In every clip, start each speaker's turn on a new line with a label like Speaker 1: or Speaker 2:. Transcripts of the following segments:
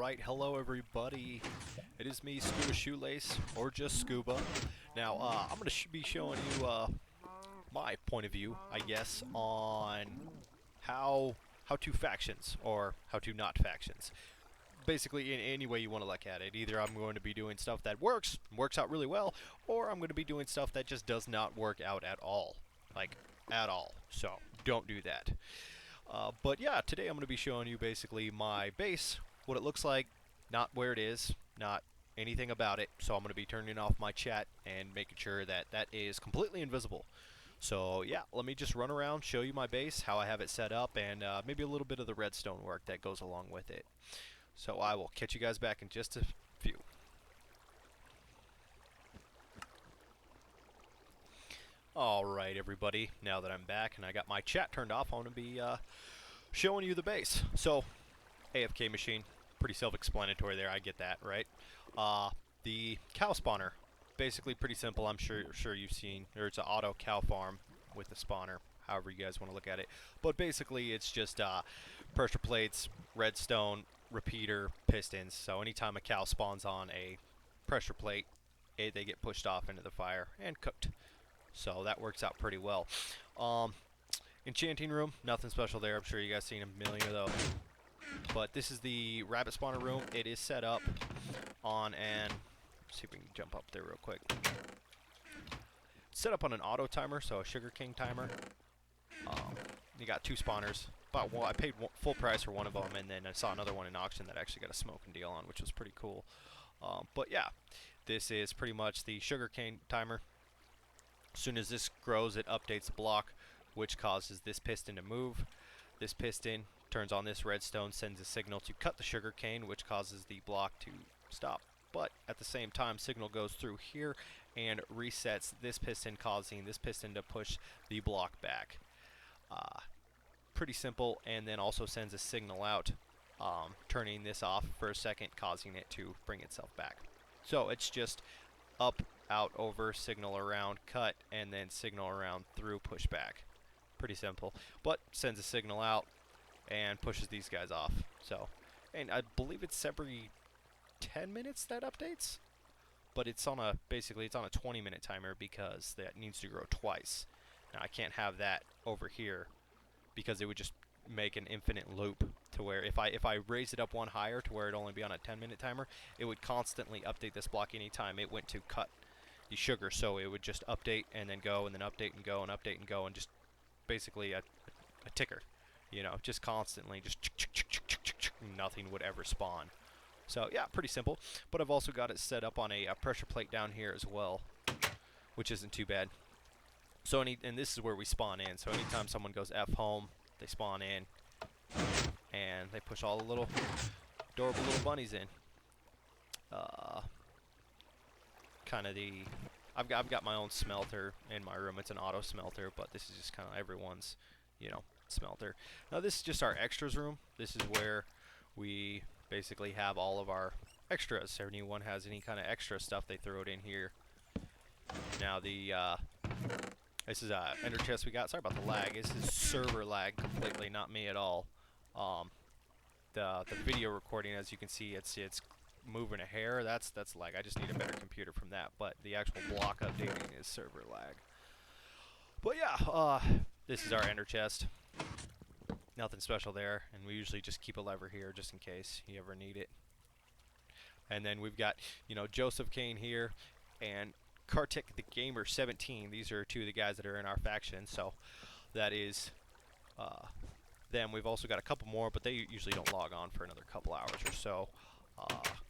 Speaker 1: Alright, hello everybody. It is me, Scuba Shoelace, or just Scuba. Now, I'm going to be showing you my point of view, I guess, on how to factions, or how to not factions. Basically, in any way you want to look at it. Either I'm going to be doing stuff that works out really well, or I'm going to be doing stuff that just does not work out at all. Like, at all. So, don't do that. But yeah, today I'm going to be showing you basically my base, what it looks like, not where it is, not anything about it. So I'm going to be turning off my chat and making sure that that is completely invisible. So yeah, let me just run around, show you my base, how I have it set up, and maybe a little bit of the redstone work that goes along with it. So I will catch you guys back in just a few. Alright everybody, now that I'm back and I got my chat turned off, I'm going to be showing you the base. So, AFK machine, pretty self-explanatory there, I get that, right? The cow spawner, basically pretty simple, I'm sure you've seen. There's an auto cow farm with the spawner, however you guys want to look at it. But basically it's just pressure plates, redstone, repeater, pistons. So anytime a cow spawns on a pressure plate, they get pushed off into the fire and cooked. So that works out pretty well. Enchanting room, nothing special there. I'm sure you guys seen a million of those. But this is the rabbit spawner room. It is set up on an... Let's see if we can jump up there real quick. Set up on an auto timer, so a Sugar King timer. You got two spawners. Well, I paid full price for one of them, and then I saw another one in auction that actually got a smoking deal on, which was pretty cool. But yeah, this is pretty much the Sugar Cane timer. As soon as this grows, it updates the block, which causes this piston to move. This piston turns on this redstone, sends a signal to cut the sugar cane, which causes the block to stop. But at the same time, signal goes through here and resets this piston, causing this piston to push the block back. Pretty simple, and then also sends a signal out, turning this off for a second, causing it to bring itself back. So it's just up, out, over, signal around, cut, and then signal around through, push back. Pretty simple, but sends a signal out and pushes these guys off. So, and I believe it's every 10 minutes that updates, but it's on a basically it's on a 20-minute timer because that needs to grow twice. Now I can't have that over here because it would just make an infinite loop to where if I raise it up one higher to where it'd only be on a 10-minute timer, it would constantly update this block anytime it went to cut the sugar. So it would just update and then go and then update and go and update and go, and just basically a ticker, you know, just constantly just nothing would ever spawn. So yeah, pretty simple. But I've also got it set up on a pressure plate down here as well, which isn't too bad. So and this is where we spawn in. So anytime someone goes F home, they spawn in, and they push all the little adorable little bunnies in. Kind of the... I've got my own smelter in my room. It's an auto smelter, but this is just kind of everyone's, you know, smelter. Now this is just our extras room. This is where we basically have all of our extras. If anyone has any kind of extra stuff, they throw it in here. Now the this is a ender chest we got. Sorry about the lag. This is server lag completely, not me at all. The video recording, as you can see, it's moving a hair. That's lag. I just need a better computer from that. But the actual block updating is server lag. But yeah, this is our ender chest. Nothing special there, and we usually just keep a lever here just in case you ever need it. And then we've got, you know, Joseph Kane here and Kartik the Gamer 17. These are two of the guys that are in our faction, so that is them. We've also got a couple more, but they usually don't log on for another couple hours or so.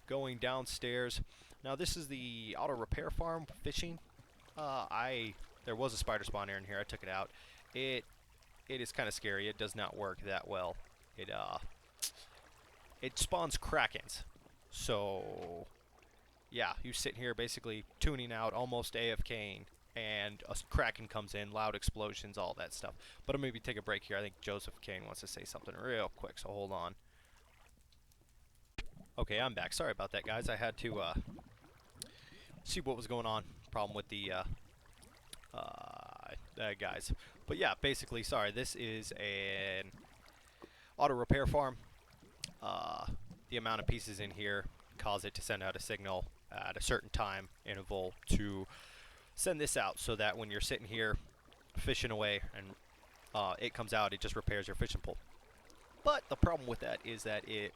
Speaker 1: Going downstairs. Now this is the auto repair farm fishing. There was a spider spawner in here. I took it out. It is kind of scary. It does not work that well. It spawns krakens. So yeah, you sit here basically tuning out, almost AFKing, and a kraken comes in, loud explosions, all that stuff. But I'm maybe take a break here. I think Joseph Kane wants to say something real quick, so hold on. Okay, I'm back. Sorry about that, guys. I had to see what was going on. Problem with the guys. But yeah, basically, sorry. This is an auto repair farm. the amount of pieces in here cause it to send out a signal at a certain time interval to send this out, so that when you're sitting here fishing away and it comes out, it just repairs your fishing pole. But the problem with that is that it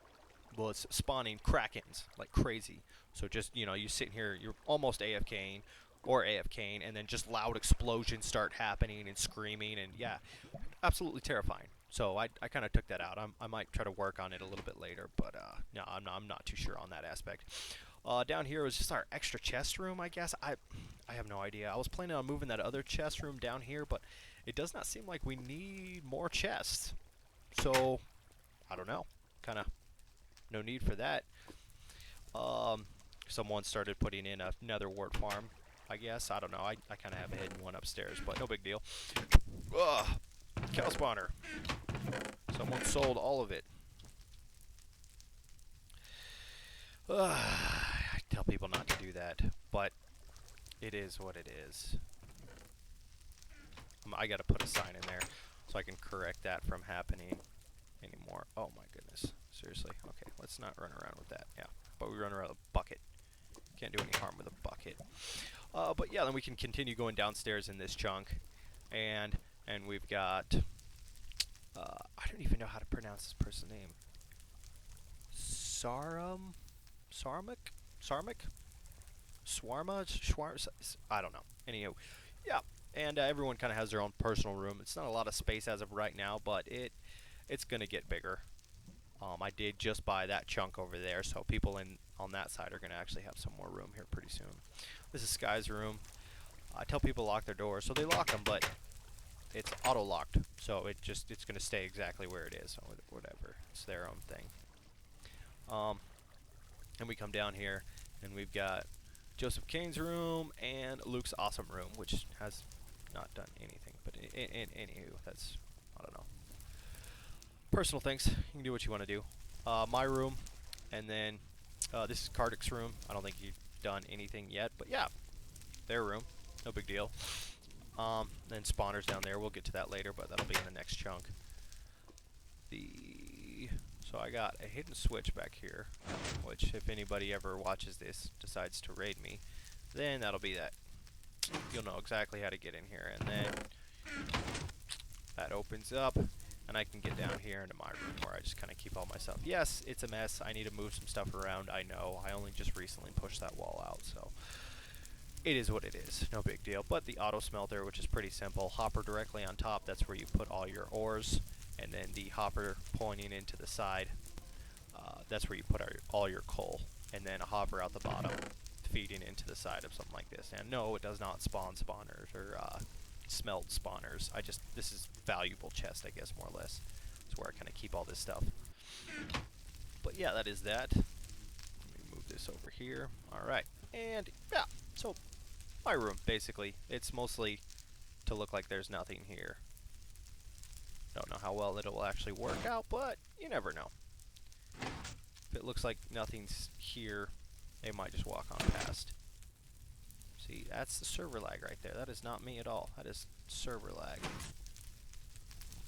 Speaker 1: was spawning krakens like crazy. So just, you sitting here, you're almost AFKing, and then just loud explosions start happening and screaming, and yeah, absolutely terrifying. So I kind of took that out. I might try to work on it a little bit later, but no, I'm not too sure on that aspect. Down here was just our extra chest room, I guess. I have no idea. I was planning on moving that other chest room down here, but it does not seem like we need more chests. So, I don't know. Kind of no need for that. Someone started putting in a nether wart farm, I guess. I don't know. I kind of have a hidden one upstairs, but no big deal. Ugh. Cow spawner. Someone sold all of it. I tell people not to do that, but it is what it is. I gotta put a sign in there so I can correct that from happening anymore. Oh my goodness. Seriously. Okay, let's not run around with that. Yeah, but we run around with a bucket. Can't do any harm with a bucket. But yeah, then we can continue going downstairs in this chunk, and we've got I don't even know how to pronounce this person's name. Sarmic? Schwarma? I don't know. Anywho, yeah, and everyone kind of has their own personal room. It's not a lot of space as of right now, but it's gonna get bigger. I did just buy that chunk over there, so people on that side are gonna actually have some more room here pretty soon. This is Sky's room. I tell people to lock their doors, so they lock them, but it's auto-locked, so it's going to stay exactly where it is, so whatever. It's their own thing. And we come down here, and we've got Joseph Kane's room and Luke's awesome room, which has not done anything. But anywho, that's, I don't know. Personal things. You can do what you want to do. My room, and then this is Kardic's room. I don't think you've done anything yet, but yeah, their room. No big deal. Then spawners down there. We'll get to that later, but that'll be in the next chunk. So I got a hidden switch back here, which if anybody ever watches this, decides to raid me, then that'll be that. You'll know exactly how to get in here, and then that opens up, and I can get down here into my room where I just kind of keep all my stuff. Yes, it's a mess. I need to move some stuff around. I know. I only just recently pushed that wall out, so it is what it is. No big deal. But the auto smelter, which is pretty simple, hopper directly on top, that's where you put all your ores, and then the hopper pointing into the side, that's where you put all your coal, and then a hopper out the bottom feeding into the side of something like this. And no, it does not spawn spawners or smelt spawners. This is valuable chest, I guess, more or less. It's where I kind of keep all this stuff. But yeah, that is that. Let me move this over here. Alright, and yeah, so my room, basically. It's mostly to look like there's nothing here. Don't know how well it will actually work out, but you never know. If it looks like nothing's here, they might just walk on past. See, that's the server lag right there. That is not me at all. That is server lag.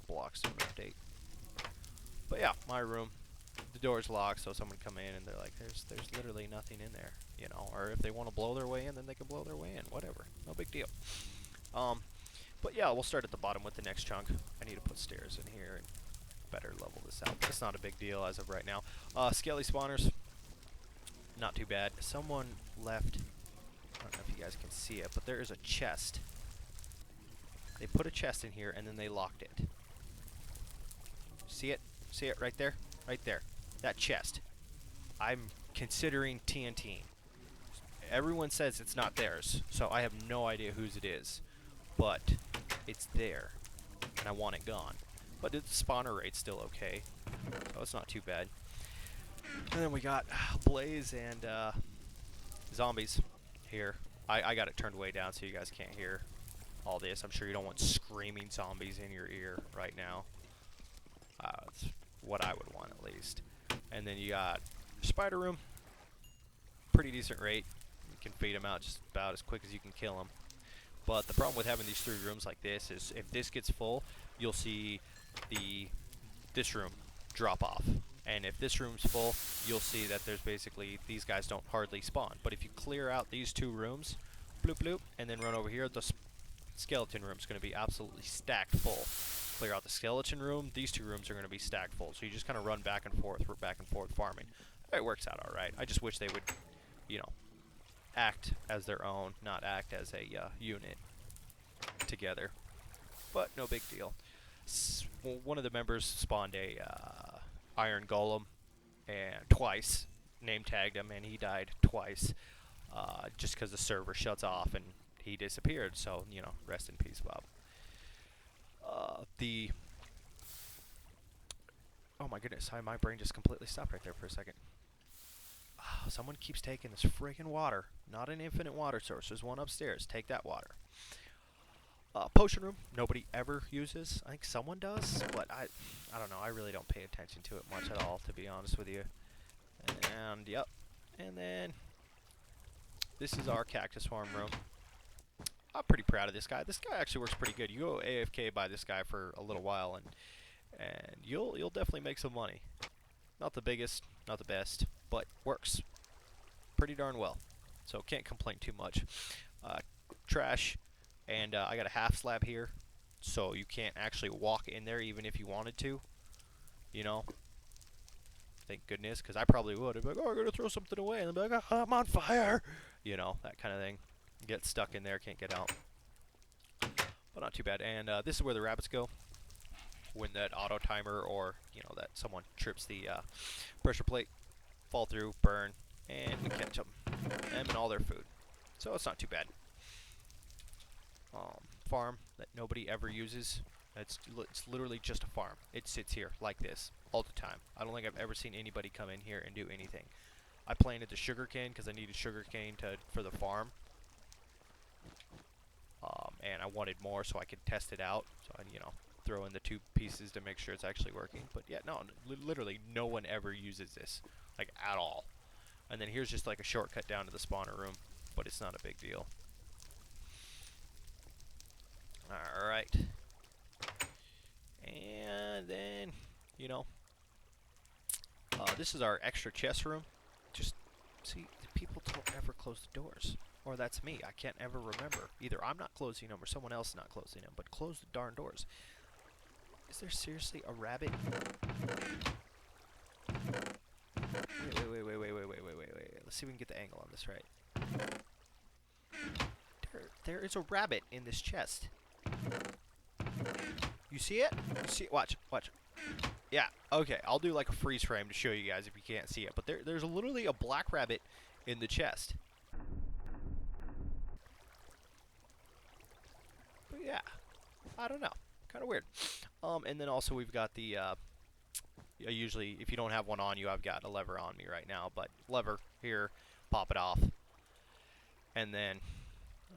Speaker 1: Block server update. But yeah, my room. The door's locked, so someone come in and they're like, there's literally nothing in there, you know. Or if they want to blow their way in, then they can blow their way in. Whatever. No big deal. But yeah, we'll start at the bottom with the next chunk. I need to put stairs in here and better level this out. But it's not a big deal as of right now. Skelly spawners. Not too bad. Someone left. I don't know if you guys can see it, but there is a chest. They put a chest in here and then they locked it. See it? See it right there? Right there. That chest. I'm considering TNT. Everyone says it's not theirs, so I have no idea whose it is. But it's there, and I want it gone. But the spawner rate's still okay, so it's not too bad. And then we got Blaze and zombies here. I got it turned way down so you guys can't hear all this. I'm sure you don't want screaming zombies in your ear right now. That's what I would want, at least. And then you got spider room. Pretty decent rate. You can feed them out just about as quick as you can kill them. But the problem with having these 3 rooms like this is if this gets full, you'll see this room drop off. And if this room's full, you'll see that there's basically, these guys don't hardly spawn. But if you clear out these 2 rooms, bloop bloop, and then run over here, the skeleton room's going to be absolutely stacked full. Clear out the skeleton room, these 2 rooms are going to be stacked full. So you just kind of run back and forth farming. It works out alright. I just wish they would, you know, act as their own, not act as a unit together. But no big deal. One of the members spawned a iron golem, and twice name tagged him, and he died twice, just because the server shuts off and he disappeared. So, you know, rest in peace, Bob. Oh my goodness, my brain just completely stopped right there for a second. Someone keeps taking this friggin' water. Not an infinite water source. There's one upstairs. Take that water. Potion room, nobody ever uses. I think someone does, but I don't know. I really don't pay attention to it much at all, to be honest with you. And, yep. And then, this is our cactus farm room. I'm pretty proud of this guy. This guy actually works pretty good. You go AFK by this guy for a little while, and you'll definitely make some money. Not the biggest, not the best, but works pretty darn well. So can't complain too much. Trash. And I got a half slab here, so you can't actually walk in there even if you wanted to. You know? Thank goodness, because I probably would. I'd be like, oh, I'm going to throw something away. And I'd be like, oh, I'm on fire. You know, that kind of thing. Get stuck in there, can't get out. But not too bad. And this is where the rabbits go when that auto timer or, you know, that someone trips the pressure plate, fall through, burn, and we catch them. Them and all their food. So it's not too bad. Farm that nobody ever uses. It's literally just a farm. It sits here like this all the time. I don't think I've ever seen anybody come in here and do anything. I planted the sugarcane because I needed sugarcane for the farm. And I wanted more so I could test it out. So I, you know, throw in the 2 pieces to make sure it's actually working. But yeah, no, literally no one ever uses this, like, at all. And then here's just like a shortcut down to the spawner room, but it's not a big deal. Alright. And then, you know, this is our extra chest room. Just, see, the people don't ever close the doors. Or that's me. I can't ever remember. Either I'm not closing them or someone else is not closing them. But close the darn doors. Is there seriously a rabbit? Wait. Let's see if we can get the angle on this right. There is a rabbit in this chest. You see it? You see it? Watch. Yeah, okay. I'll do like a freeze frame to show you guys if you can't see it. But there's literally a black rabbit in the chest. But yeah, I don't know. Kind of weird. And then also we've got the, usually if you don't have one on you, I've got a lever on me right now. But lever here, pop it off. And then,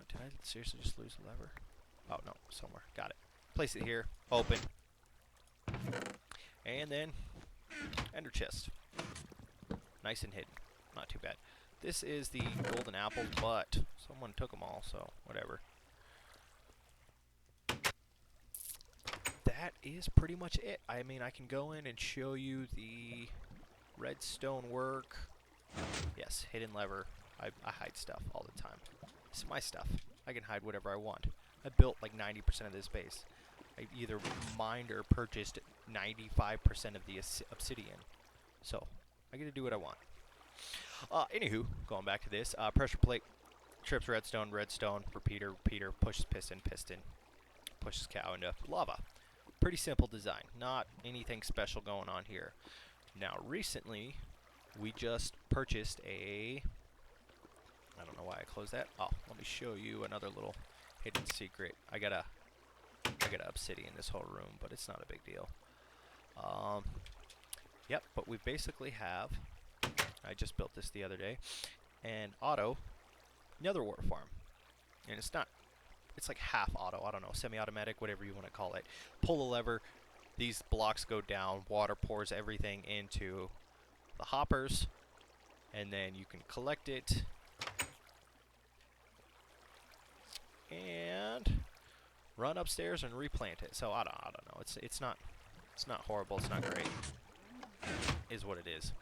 Speaker 1: did I seriously just lose the lever? Oh, no, somewhere. Got it. Place it here. Open. And then, ender chest. Nice and hidden. Not too bad. This is the golden apple, but someone took them all, so whatever. That is pretty much it. I mean, I can go in and show you the redstone work. Yes, hidden lever. I hide stuff all the time. This is my stuff. I can hide whatever I want. I built like 90% of this base. I either mined or purchased 95% of the obsidian. So, I get to do what I want. Anywho, going back to this. Pressure plate, trips redstone, repeater, pushes piston, pushes cow into lava. Pretty simple design. Not anything special going on here. Now, recently, we just purchased a... I don't know why I closed that. Oh, let me show you another little hidden secret. I got a obsidian this whole room, but it's not a big deal. Yep, but we basically have, I just built this the other day, an auto nether wart farm. And it's not, it's like half auto, I don't know, semi-automatic, whatever you want to call it. Pull a lever, these blocks go down, water pours everything into the hoppers, and then you can collect it. And run upstairs and replant it. So I don't know. It's not horrible. It's not great. is what it is.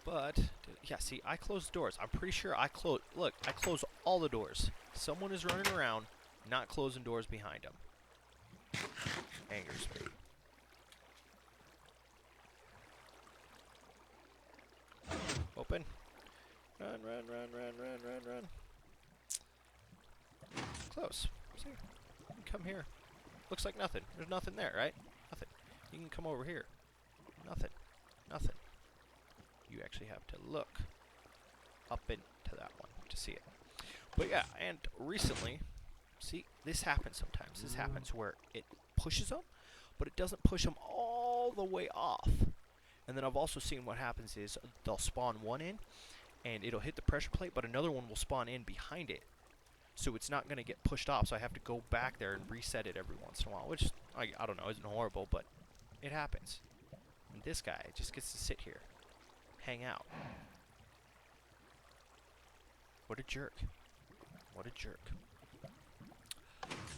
Speaker 1: But, yeah, see, I closed the doors. I'm pretty sure I close. Look, I close all the doors. Someone is running around, not closing doors behind them. Angers me. Open. Run, run, run, run, run, run, run. Close. See? You can come here. Looks like nothing. There's nothing there, right? Nothing. You can come over here. Nothing. Nothing. You actually have to look up into that one to see it. But yeah, and recently, see, this happens sometimes. This happens where it pushes them, but it doesn't push them all the way off. And then I've also seen what happens is they'll spawn one in, and it'll hit the pressure plate, but another one will spawn in behind it. So it's not going to get pushed off, so I have to go back there and reset it every once in a while, which, I don't know, isn't horrible, but it happens. And this guy just gets to sit here. Hang out. What a jerk. What a jerk.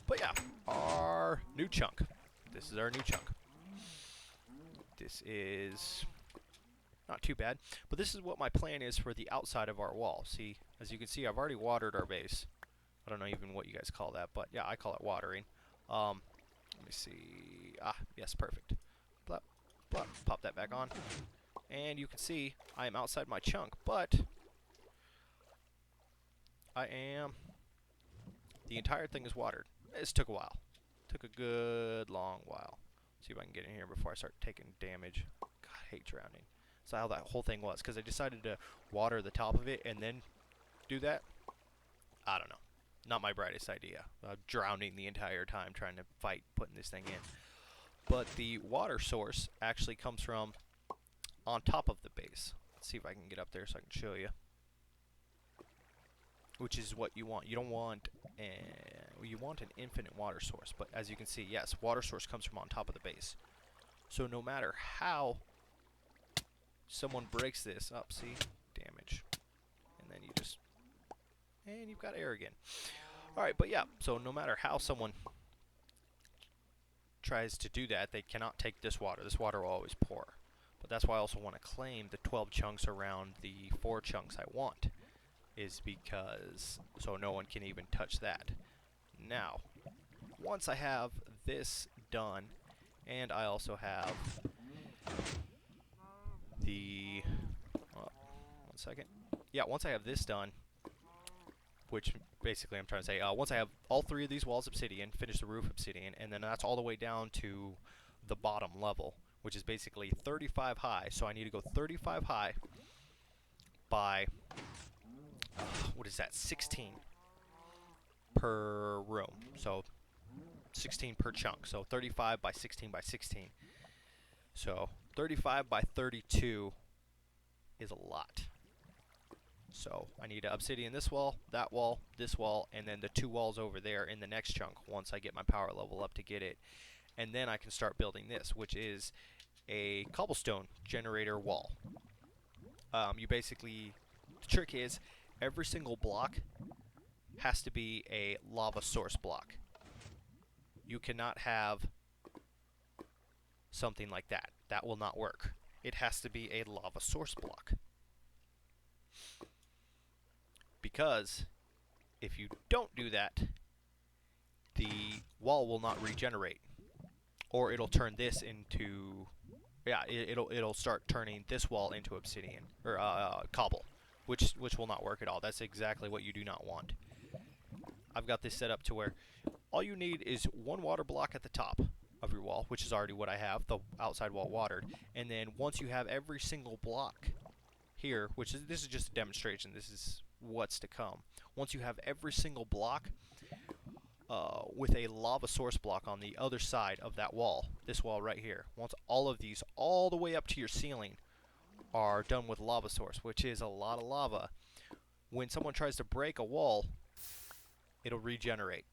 Speaker 1: But yeah, our new chunk. This is our new chunk. This is not too bad, but this is what my plan is for the outside of our wall. See, as you can see, I've already watered our base. I don't know even what you guys call that, but yeah, I call it watering. Let me see. Ah, yes, perfect. Blop, blop, pop that back on. And you can see I am outside my chunk, but the entire thing is watered. This took a while. Took a good long while. See if I can get in here before I start taking damage. God, I hate drowning. So how that whole thing was, because I decided to water the top of it and then do that. I don't know. Not my brightest idea. Drowning the entire time trying to fight putting this thing in. But the water source actually comes from on top of the base. Let's see if I can get up there so I can show you. Which is what you want. You don't want you want an infinite water source, but as you can see, yes, water source comes from on top of the base. So no matter how someone breaks this up, see, damage, and then you just, and you've got air again. All right, but yeah, so no matter how someone tries to do that, they cannot take this water. This water will always pour. But that's why I also want to claim the 12 chunks around the 4 chunks I want, is because so no one can even touch that. Now, once I have this done, and I also have the one second. Yeah, once I have this done, which basically I'm trying to say, once I have all 3 of these walls obsidian, finish the roof obsidian, and then that's all the way down to the bottom level, which is basically 35 high. So I need to go 35 high by, what is that, 16 per room. So 16 per chunk. So 35 by 16 by 16. So 35 by 32 is a lot. So I need to obsidian this wall, this wall, and then the 2 walls over there in the next chunk once I get my power level up to get it. And then I can start building this, which is a cobblestone generator wall. You basically, the trick is every single block has to be a lava source block. You cannot have something like that. That will not work. It has to be a lava source block. Because if you don't do that, the wall will not regenerate. Or it'll turn this into, yeah, it'll start turning this wall into obsidian or cobble, which will not work at all. That's exactly what you do not want. I've got this set up to where all you need is 1 water block at the top of your wall, which is already what I have, the outside wall watered. And then once you have every single block here, which is, this is just a demonstration, this is what's to come. Once you have every single block with a lava source block on the other side of that wall, this wall right here, once all of these all the way up to your ceiling are done with lava source, which is a lot of lava, when someone tries to break a wall, it'll regenerate.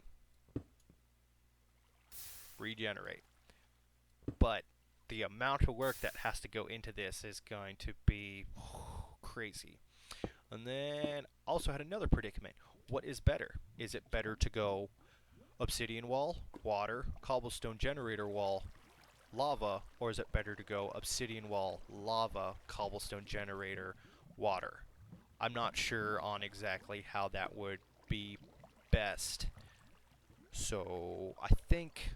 Speaker 1: But the amount of work that has to go into this is going to be crazy. And then also had another predicament. What is better? Is it better to go obsidian wall, water, cobblestone generator wall, lava, or is it better to go obsidian wall, lava, cobblestone generator, water? I'm not sure on exactly how that would be best. So I think,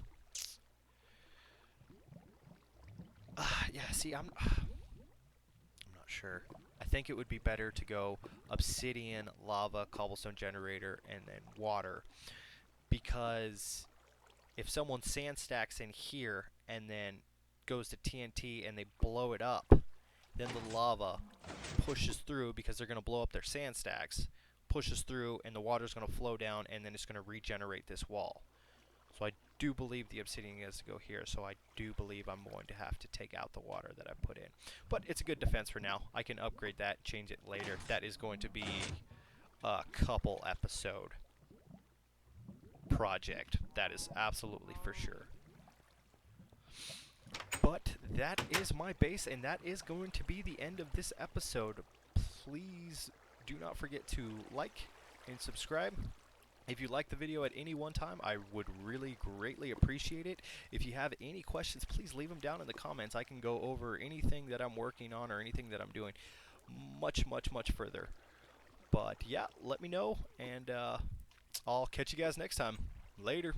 Speaker 1: yeah. See, I'm not sure. I think it would be better to go obsidian, lava, cobblestone generator, and then water, because if someone sand stacks in here and then goes to TNT and they blow it up, then the lava pushes through because they're going to blow up their sand stacks, pushes through, and the water's going to flow down, and then it's going to regenerate this wall. So I do believe the obsidian has to go here, so I do believe I'm going to have to take out the water that I put in. But it's a good defense for now. I can upgrade that, change it later. That is going to be a couple episode project. That is absolutely for sure. But that is my base, and that is going to be the end of this episode. Please do not forget to like and subscribe. If you like the video at any one time, I would really greatly appreciate it. If you have any questions, please leave them down in the comments. I can go over anything that I'm working on or anything that I'm doing much, much, much further. But yeah, let me know, and I'll catch you guys next time. Later.